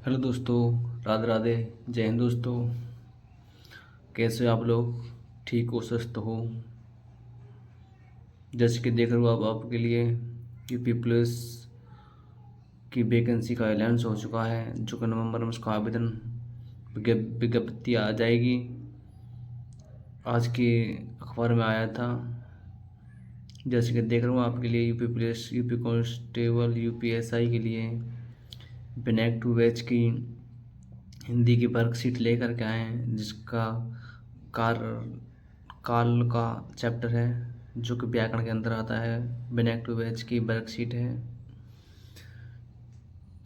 Hello दोस्तों, राधे राधे। जय हिंद दोस्तों। कैसे हो आप लोग? ठीक हो, स्वस्थ हो? जैसे कि देख रहे हो अब आपके लिए यूपी पुलिस की वैकेंसी का ऐलान हो चुका है, जो कि नवंबर में उसका आवेदन विज्ञप्ति आ जाएगी। आज के अखबार में आया था। जैसे कि देख रहा हूँ आपके लिए UP police, UP constable, UPSI के लिए बिनेक टू बैच की हिंदी की वर्कशीट लेकर के आए हैं, जिसका कार काल का चैप्टर है, जो कि व्याकरण के अंदर आता है। बिनेक टू बैच की वर्कशीट है।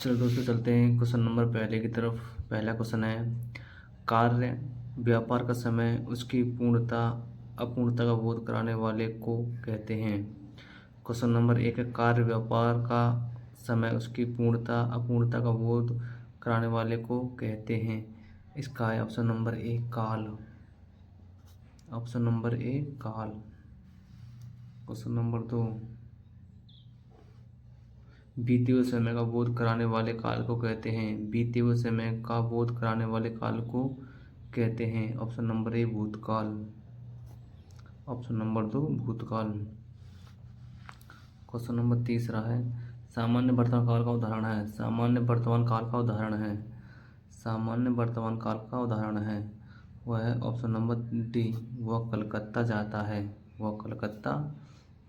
चलो दोस्तों, चलते हैं क्वेश्चन नंबर पहले की तरफ। पहला क्वेश्चन है, कार्य व्यापार का समय उसकी पूर्णता अपूर्णता का बोध कराने वाले को कहते हैं। क्वेश्चन नंबर एक है, कार्य व्यापार का समय उसकी पूर्णता अपूर्णता का बोध कराने वाले को कहते हैं। इसका है ऑप्शन नंबर ए, काल। ऑप्शन नंबर ए, काल। क्वेश्चन नंबर दो, बीते हुए समय का बोध कराने वाले काल को कहते हैं। बीते हुए समय का बोध कराने वाले काल को कहते हैं। ऑप्शन नंबर ए, भूतकाल। ऑप्शन नंबर दो, भूतकाल। क्वेश्चन नंबर तीसरा है, सामान्य वर्तमान काल का उदाहरण है। सामान्य वर्तमान काल का उदाहरण है। सामान्य वर्तमान काल का उदाहरण है वह है ऑप्शन नंबर डी, वह कलकत्ता जाता है। वह कलकत्ता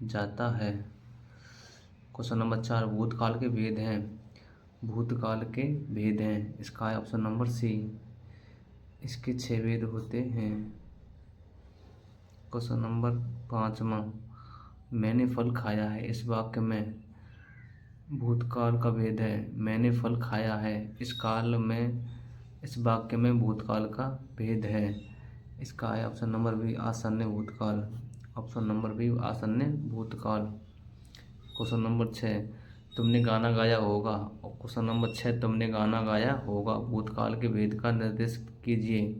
जाता है। क्वेश्चन नंबर चार, भूतकाल के भेद हैं। भूतकाल के भेद हैं। इसका है ऑप्शन नंबर सी, इसके 6 भेद होते हैं। क्वेश्चन नंबर पाँचवा, मैंने फल खाया है। इस वाक्य में भूतकाल का भेद है। मैंने फल खाया है। इस वाक्य में भूतकाल का भेद है। इसका है ऑप्शन नंबर बी, आसन्न भूतकाल। ऑप्शन नंबर बी, आसन्न भूतकाल। क्वेश्चन नंबर छः, तुमने गाना गाया होगा। और क्वेश्चन नंबर छः, तुमने गाना गाया होगा भूतकाल के भेद का निर्देश कीजिए।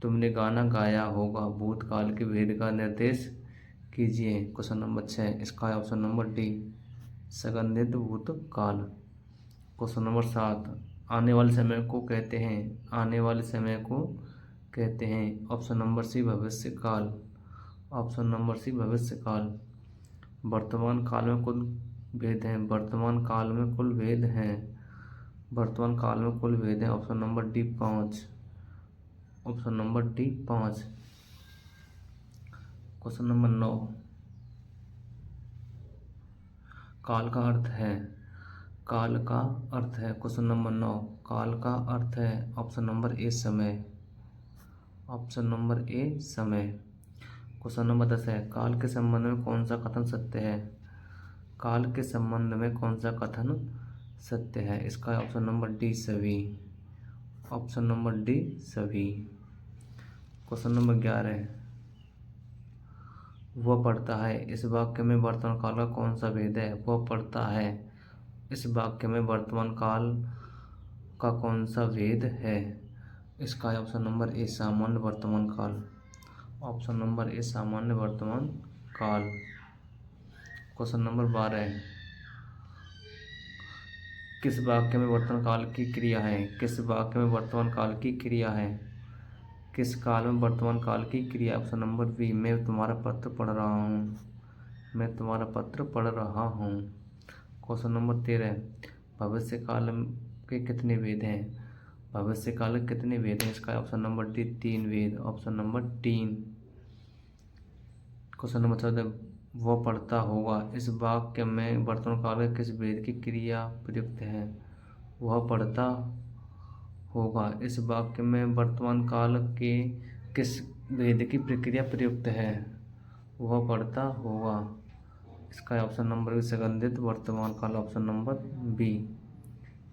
तुमने गाना गाया होगा भूतकाल के भेद का निर्देश कीजिए। क्वेश्चन नंबर छः, इसका है ऑप्शन नंबर डी, संगनिध भूतकाल। क्वेश्चन नंबर सात, आने वाले समय को कहते हैं। आने वाले समय को कहते हैं। ऑप्शन नंबर सी, भविष्य काल। ऑप्शन नंबर सी, भविष्य काल। वर्तमान काल में कुल भेद हैं। वर्तमान काल में कुल भेद हैं। वर्तमान काल में कुल भेद हैं। Option number D, 5। Option number D, 5। Question number 9, काल का अर्थ है। काल का अर्थ है। क्वेश्चन नंबर 9, काल का अर्थ है। ऑप्शन नंबर ए, समय। ऑप्शन नंबर ए, समय। क्वेश्चन नंबर 10 है, काल के संबंध में कौन सा कथन सत्य है। काल के संबंध में कौन सा कथन सत्य है। इसका ऑप्शन नंबर डी, सभी। ऑप्शन नंबर डी, सभी। क्वेश्चन नंबर 11, वह पढ़ता है। इस वाक्य में वर्तमान काल का कौन सा भेद है। वह पढ़ता है। इस वाक्य में वर्तमान काल का कौन सा भेद है। इसका है ऑप्शन नंबर ए, सामान्य वर्तमान काल। ऑप्शन नंबर ए, सामान्य वर्तमान काल। क्वेश्चन नंबर 12, किस वाक्य में वर्तमान काल की क्रिया है। किस वाक्य में वर्तमान काल की क्रिया है। किस काल में वर्तमान काल की क्रिया। ऑप्शन नंबर बी, मैं तुम्हारा पत्र पढ़ रहा हूँ। मैं तुम्हारा पत्र पढ़ रहा हूँ। क्वेश्चन नंबर 13, भविष्य काल के कितने भेद हैं। भविष्य काल के कितने भेद हैं। इसका ऑप्शन नंबर डी, 3 भेद। Option number 3। क्वेश्चन नंबर 14, वह पढ़ता होगा। इस वाक्य में वर्तमान काल के किस भेद की क्रिया प्रयुक्त है। वह पढ़ता होगा। इस वाक्य में वर्तमान काल के किस भेद की प्रक्रिया प्रयुक्त है। वह पढ़ता होगा। इसका ऑप्शन नंबर बी, संगनिध वर्तमान काल। Option number B.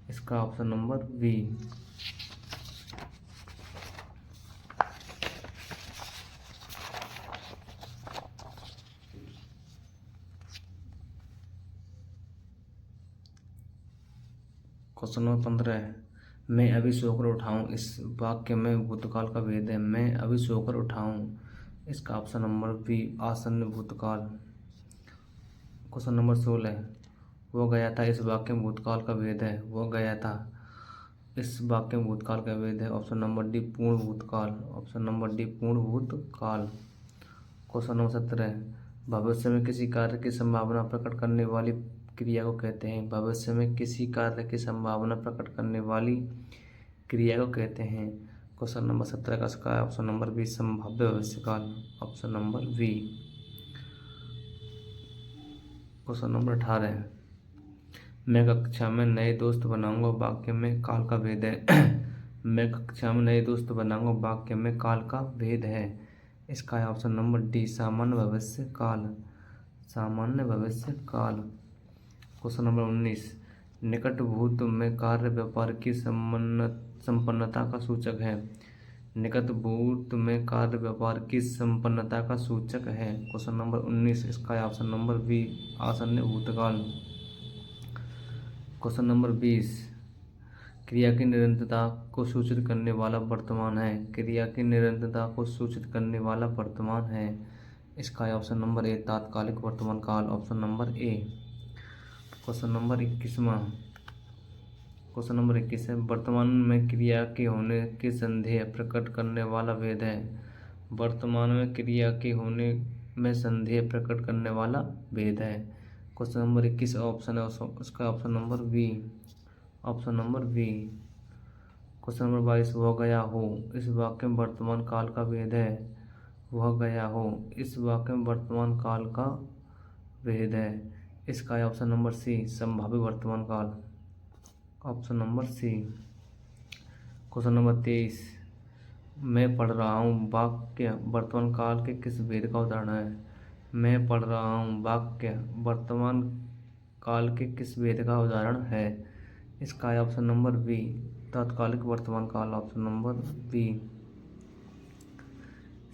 इसका option number B. Question number 15 है, मैं अभी सोकर उठाऊँ। इस वाक्य में भूतकाल का भेद है। मैं अभी सोकर उठाऊँ। इसका ऑप्शन नंबर बी, आसन्न भूतकाल। क्वेश्चन नंबर 16, वो गया था। इस वाक्य में भूतकाल का भेद है। वो गया था। इस वाक्य में भूतकाल का भेद है? ऑप्शन नंबर डी पूर्ण भूतकाल। ऑप्शन नंबर डी पूर्ण भूतकाल। क्वेश्चन नंबर 17, भविष्य में किसी कार्य की संभावना प्रकट करने वाली क्रिया को कहते हैं? भविष्य में किसी कार्य की संभावना प्रकट करने वाली क्रिया को कहते हैं? क्वेश्चन नंबर 17 का इसका है ऑप्शन नंबर बी संभाव्य भविष्यकाल। Option number B. Question number 18, मैं कक्षा में नए दोस्त बनाऊंगा वाक्य में काल का भेद है? मैं कक्षा में नए दोस्त बनाऊंगा वाक्य में काल का भेद है? इसका है ऑप्शन नंबर डी सामान्य भविष्य काल। सामान्य भविष्य काल। क्वेश्चन नंबर 19, निकट भूत में कार्य व्यापार की संपन्नता का सूचक है? निकट भूत में कार्य व्यापार की संपन्नता का सूचक है? क्वेश्चन नंबर 19, इसका है ऑप्शन नंबर बी आसन्न भूतकाल। क्वेश्चन नंबर 20, क्रिया की निरंतरता को सूचित करने वाला वर्तमान है? क्रिया की निरंतरता को सूचित करने वाला वर्तमान है? इसका है ऑप्शन नंबर ए तात्कालिक वर्तमान काल। Option number A. Question number 21वां। क्वेश्चन नंबर 21 है, वर्तमान में क्रिया के होने के संदेह प्रकट करने वाला भेद है? वर्तमान में क्रिया के होने में संदेह प्रकट करने वाला भेद है? क्वेश्चन नंबर 21 ऑप्शन है उसका option number B. Option number B. Question number 22, वह गया हो इस वाक्य में वर्तमान काल का भेद है? वह गया हो इस वाक्य में वर्तमान काल का भेद है? इसका है ऑप्शन नंबर सी संभाव्य वर्तमान काल। Option number C. Question number 23, मैं पढ़ रहा हूँ वाक्य वर्तमान काल के किस भेद का उदाहरण है? मैं पढ़ रहा हूँ वाक्य वर्तमान काल के किस भेद का उदाहरण है? इसका है ऑप्शन नंबर बी तात्कालिक वर्तमान काल। Option number B.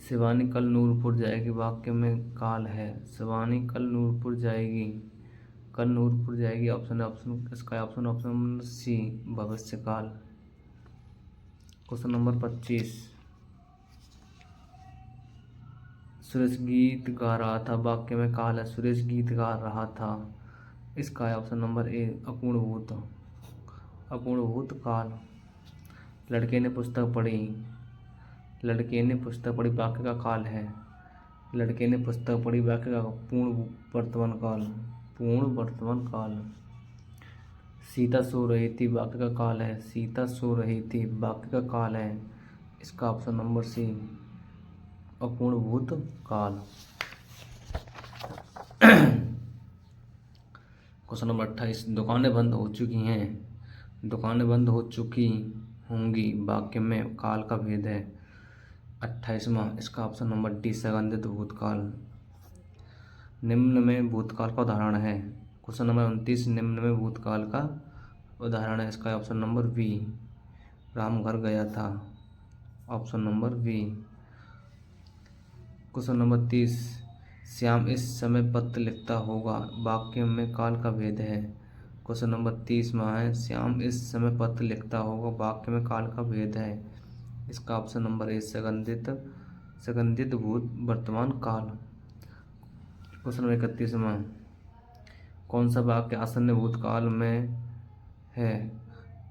शिवानी कल नूरपुर जाएगी वाक्य में काल है? शिवानी कल नूरपुर जाएगी। कल नूरपुर जाएगी ऑप्शन इसका ऑप्शन नंबर सी भविष्य काल। क्वेश्चन नंबर 25, सुरेश गीत गा रहा था वाक्य में काल है? सुरेश गीत गा रहा था। इसका है ऑप्शन नंबर ए अपूर्णभूत काल। लड़के ने पुस्तक पढ़ी। लड़के ने पुस्तक पढ़ी वाक्य का काल है? लड़के ने पुस्तक पढ़ी वाक्य का पूर्ण वर्तमान काल। पूर्ण वर्तमान काल। सीता सो रही थी वाक्य का काल है? सीता सो रही थी वाक्य का काल है? इसका ऑप्शन नंबर सी अपूर्णभूत काल। क्वेश्चन नंबर 28, दुकानें बंद हो चुकी हैं। दुकानें बंद हो चुकी होंगी वाक्य में काल का भेद है? 28वां, इसका ऑप्शन नंबर डी संबंधित भूतकाल। निम्न में भूतकाल का उदाहरण है? क्वेश्चन नंबर 29, निम्न में भूतकाल का उदाहरण है? इसका ऑप्शन नंबर बी राम घर गया था। Option number B. Question number 30, Shyam इस समय पत्र लिखता होगा वाक्य में काल का भेद है? क्वेश्चन नंबर 30वां है, श्याम इस समय पत्र लिखता होगा वाक्य में काल का भेद है? इसका ऑप्शन नंबर ए संगंधित भूत वर्तमान काल। क्वेश्चन नंबर 31वां, कौन सा वाक्य आसन्न भूतकाल में है?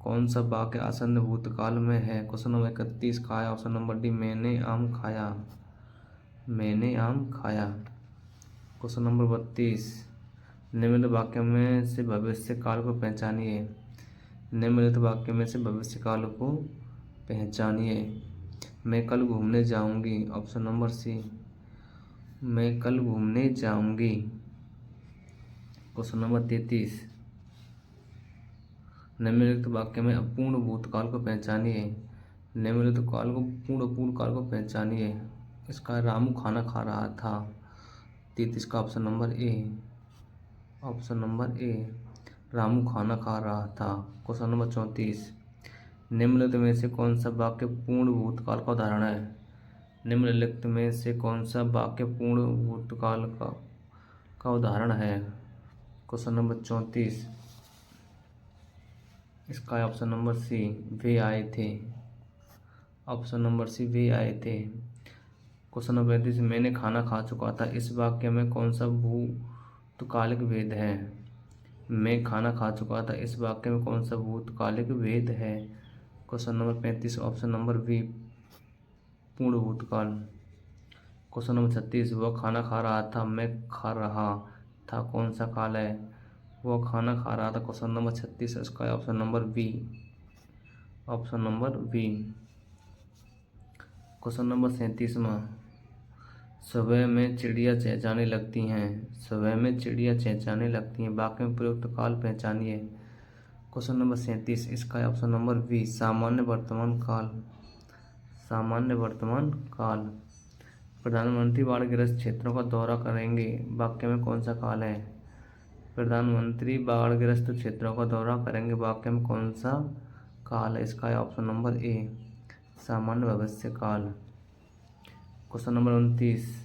कौन सा वाक्य आसन्न भूतकाल में है? क्वेश्चन नंबर 31 का है ऑप्शन नंबर डी मैंने आम खाया। मैंने आम खाया। क्वेश्चन नंबर 32, निम्नलिखित वाक्य में से भविष्य काल को पहचानिए। निम्नलिखित वाक्य में से भविष्य काल को पहचानिए। मैं कल घूमने जाऊंगी। ऑप्शन नंबर सी मैं कल घूमने जाऊंगी। क्वेश्चन नंबर 33, निम्नलिखित वाक्य में अपूर्ण भूतकाल को पहचानिए। निम्नलिखित काल को पूर्ण काल को पहचानिए। इसका रामू खाना खा रहा था। 33 का ऑप्शन नंबर ए। ऑप्शन नंबर ए रामू खाना खा रहा था। क्वेश्चन नंबर 34, निम्नलिखित में से कौन सा वाक्य पूर्ण भूतकाल का उदाहरण है? निम्नलिखित में से कौन सा वाक्य पूर्ण भूतकाल का उदाहरण है? क्वेश्चन नंबर 34, इसका ऑप्शन नंबर सी वे आए थे। ऑप्शन नंबर सी वे आए थे। क्वेश्चन नंबर 35, मैंने खाना खा चुका था इस वाक्य में कौन सा भूतकालिक भेद है? मैं खाना खा चुका था इस वाक्य में कौन सा भूतकालिक भेद है? Question number 35 option number B पूर्ण भूतकाल। क्वेश्चन नंबर 36 वह खाना खा रहा था मैं खा रहा था कौन सा काल है? वह खाना खा रहा था क्वेश्चन नंबर 36 इसका option number B, option number B. Question number 37वां सुबह में चिड़िया चहचहाने लगती हैं, सुबह में चिड़िया चहचहाने लगती हैं वाक्य में प्रयुक्त काल पहचानिए। क्वेश्चन नंबर 37 इसका ऑप्शन नंबर बी सामान्य वर्तमान काल, सामान्य वर्तमान काल। प्रधानमंत्री बाढ़ग्रस्त क्षेत्रों का दौरा करेंगे वाक्य में कौन सा काल है? प्रधानमंत्री बाढ़ग्रस्त क्षेत्रों का दौरा करेंगे वाक्य में कौन सा काल है? इसका ऑप्शन नंबर ए सामान्य भविष्य काल। क्वेश्चन नंबर 29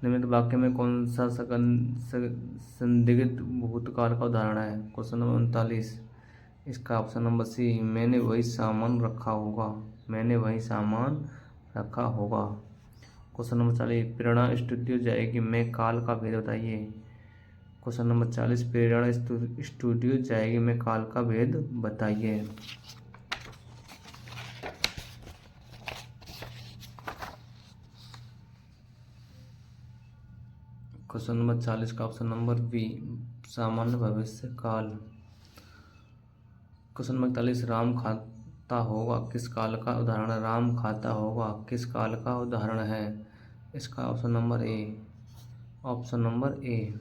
निम्नलिखित वाक्य में कौन सा संदिग्ध भूतकाल का उदाहरण है? क्वेश्चन नंबर 39 इसका ऑप्शन नंबर सी मैंने वही सामान रखा होगा, मैंने वही सामान रखा होगा। क्वेश्चन नंबर 40 प्रेरणा स्टूडियो जाएगी मैं काल का भेद बताइए। क्वेश्चन नंबर 40 प्रेरणा स्टूडियो जाएगी मैं काल का भेद बताइए। क्वेश्चन नंबर 40 का ऑप्शन नंबर बी सामान्य भविष्य काल। क्वेश्चन नंबर 41 राम खाता होगा किस काल का उदाहरण है? राम खाता होगा किस काल का उदाहरण है? इसका ऑप्शन नंबर ए, ऑप्शन नंबर ए।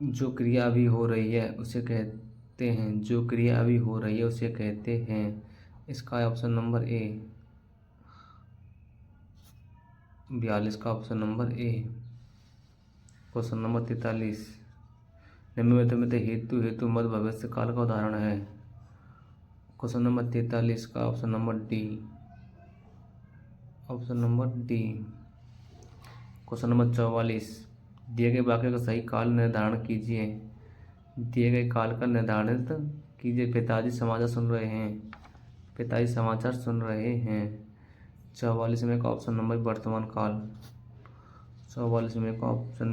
जो क्रिया अभी हो रही है उसे कहते हैं, जो क्रिया अभी हो रही है उसे कहते हैं। इसका ऑप्शन नंबर ए 42 का option number A. Question number 43 निम्नलिखित में हेतु हेतु मध्य भविष्य काल का उदाहरण है। क्वेश्चन नंबर 43 का option number D, option number D. Question number 44 दिए गए वाक्य का सही काल निर्धारण कीजिए, दिए गए काल का निर्धारित कीजिए। पिताजी समाचार सुन रहे हैं, पिताजी समाचार सुन रहे हैं। 44 में का ऑप्शन नंबर वर्तमान काल, 44 में का ऑप्शन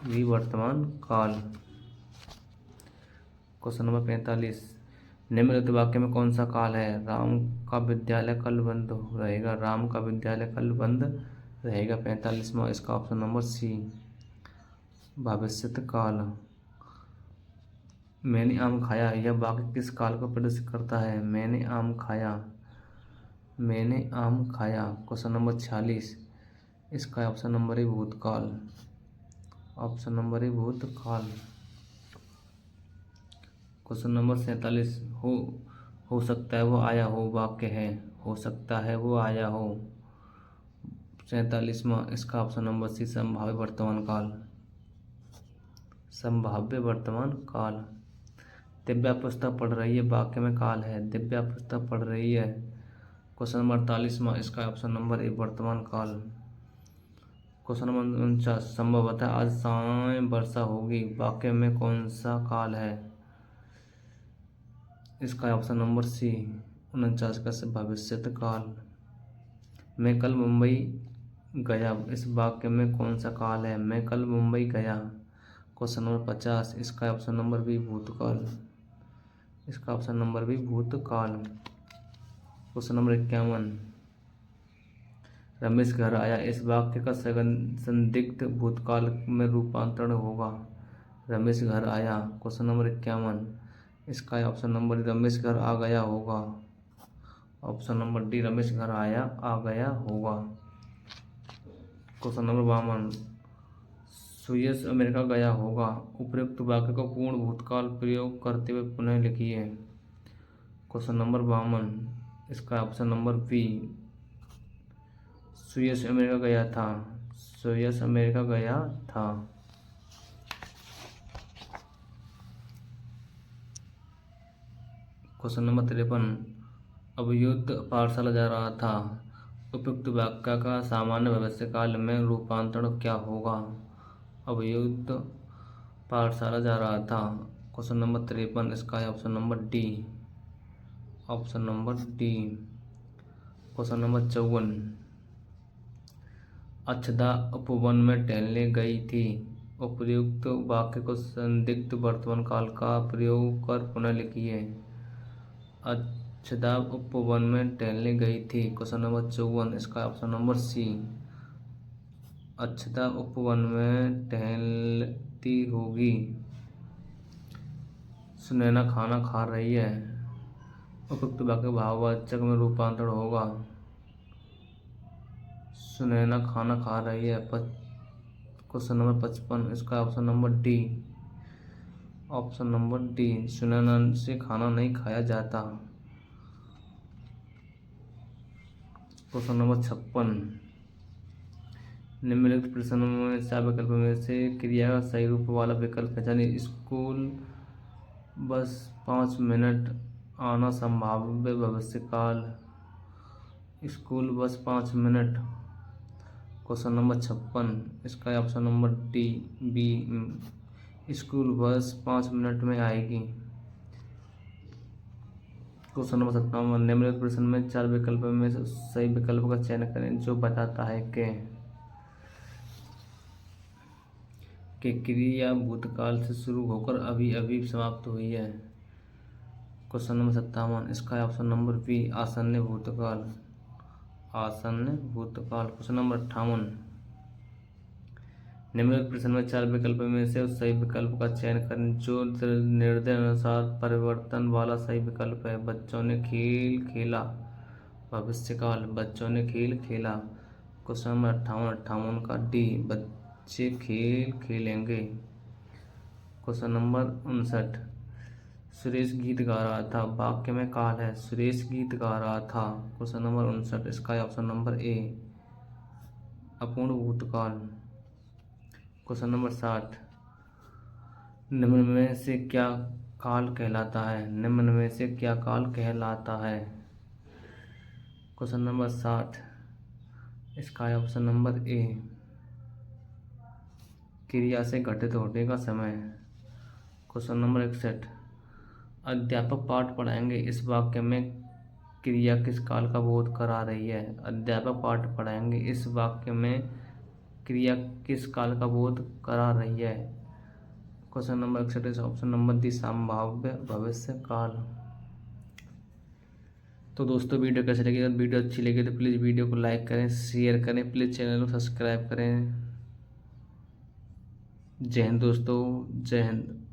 भी वर्तमान काल। क्वेश्चन नंबर 45 निम्नलिखित वाक्य में कौन सा काल है? राम का विद्यालय कल बंद रहेगा, राम का विद्यालय कल बंद रहेगा। 45वां इसका ऑप्शन नंबर सी भविष्यत काल। मैंने आम खाया यह वाक्य किस काल को प्रदर्शित करता है? मैंने आम खाया, मैंने आम खाया। क्वेश्चन नंबर 46 इसका ऑप्शन नंबर ए भूतकाल, ऑप्शन नंबर ए भूतकाल। क्वेश्चन नंबर 47 हो सकता है वो आया हो वाक्य है, हो सकता है वो आया हो। 47वां इसका ऑप्शन नंबर सी संभाव्य वर्तमान काल, संभाव्य वर्तमान काल। दिव्या पुस्तक पढ़ रही है वाक्य में काल है, दिव्या पुस्तक पढ़ रही है। क्वेश्चन नंबर 48वां इसका ऑप्शन नंबर ए वर्तमान काल। क्वेश्चन नंबर 49 संभवतः आज शाम वर्षा होगी वाक्य में कौन सा काल है? इसका ऑप्शन नंबर सी 49 का भविष्यत काल। मैं कल मुंबई गया इस वाक्य में कौन सा काल है? मैं कल मुंबई गया। क्वेश्चन नंबर 50 इसका ऑप्शन नंबर बी भूतकाल, इसका ऑप्शन नंबर बी भूतकाल। क्वेश्चन नंबर 51 रमेश घर आया इस वाक्य का संदिग्ध भूतकाल में रूपांतरण होगा। रमेश घर आया। क्वेश्चन नंबर 51 इसका ऑप्शन नंबर रमेश घर आ गया होगा, ऑप्शन नंबर डी रमेश घर आया आ गया होगा। क्वेश्चन नंबर 52 सुयस अमेरिका गया होगा उपयुक्त वाक्य को पूर्ण भूतकाल प्रयोग करते हुए पुनः लिखिए। क्वेश्चन नंबर 52 इसका ऑप्शन नंबर बी सुयस अमेरिका गया था, सुयस अमेरिका गया था। क्वेश्चन नंबर 53 अभियुक्त पाठशाला जा रहा था उपयुक्त वाक्य का सामान्य भविष्य काल में रूपांतरण क्या होगा? अभियुक्त पाठशाला जा रहा था। क्वेश्चन नंबर 53 इसका option number D, option number D. Question number 54 Akshada उपवन में टहलने गई थी उपयुक्त वाक्य को संदिग्ध वर्तमान काल का प्रयोग कर पुनः लिखिए। अक्षदा उपवन में टहलने गई थी। क्वेश्चन नंबर 54, इसका ऑप्शन नंबर सी। अक्षदा उपवन में टहलती होगी। सुनैना खाना खा रही है। उपयुक्त वाक्य भाववाचक में रूपांतरण होगा। सुनैना खाना खा रही है। क्वेश्चन नंबर 55, इसका option number D. Option number D, Sunaina से खाना नहीं खाया जाता। क्वेश्चन नंबर 56, निम्नलिखित प्रश्न में चार विकल्प में से क्रिया का सही रूप वाला विकल्प पहचानिए। स्कूल बस 5 मिनट आना संभाव्य भविष्यकाल। School bus 5 minute. Question number 56, इसका option number D B, school bus 5 minute में आएगी। क्वेश्चन नंबर 57, निम्नलिखित प्रश्न में चार विकल्प में से सही विकल्प का चयन करें जो बताता है कि क्रिया भूतकाल से शुरू होकर अभी अभी समाप्त हुई है। क्वेश्चन नंबर 57, इसका ऑप्शन नंबर बी, आसन्न भूतकाल। आसन्न भूतकाल। क्वेश्चन नंबर 58, निम्नलिखित प्रश्न में चार विकल्प में से उस सही विकल्प का चयन करें जो निर्णय अनुसार परिवर्तन वाला सही विकल्प है। बच्चों ने खेल खेला। भविष्यकाल। बच्चों ने खेल खेला। क्वेश्चन नंबर 58 का डी, बच्चे खेल खेलेंगे। क्वेश्चन नंबर 59, सुरेश गीत गा रहा था। वाक्य में काल है। सुरेश गीत गा रहा था। क्वेश्चन नंबर 59, इसका ऑप्शन नंबर ए, अपूर्ण भूतकाल। क्वेश्चन नंबर 60, निम्न में से क्या काल कहलाता है। निम्न में से क्या काल कहलाता है। क्वेश्चन नंबर 60, इसका ऑप्शन नंबर ए, क्रिया से घटित होने का समय। क्वेश्चन नंबर 61, अध्यापक पाठ पढ़ाएंगे। इस वाक्य में क्रिया किस काल का बोध करा रही है। अध्यापक पाठ पढ़ाएंगे, इस वाक्य में क्रिया किस काल का बोध करा रही है। Question number 61, option number D, संभाव्य भविष्य काल। तो दोस्तों वीडियो कैसे लगी? अगर वीडियो अच्छी लगी तो प्लीज़ वीडियो को लाइक करें, शेयर करें, प्लीज़ चैनल को सब्सक्राइब करें। जय हिंद दोस्तों, जय हिंद।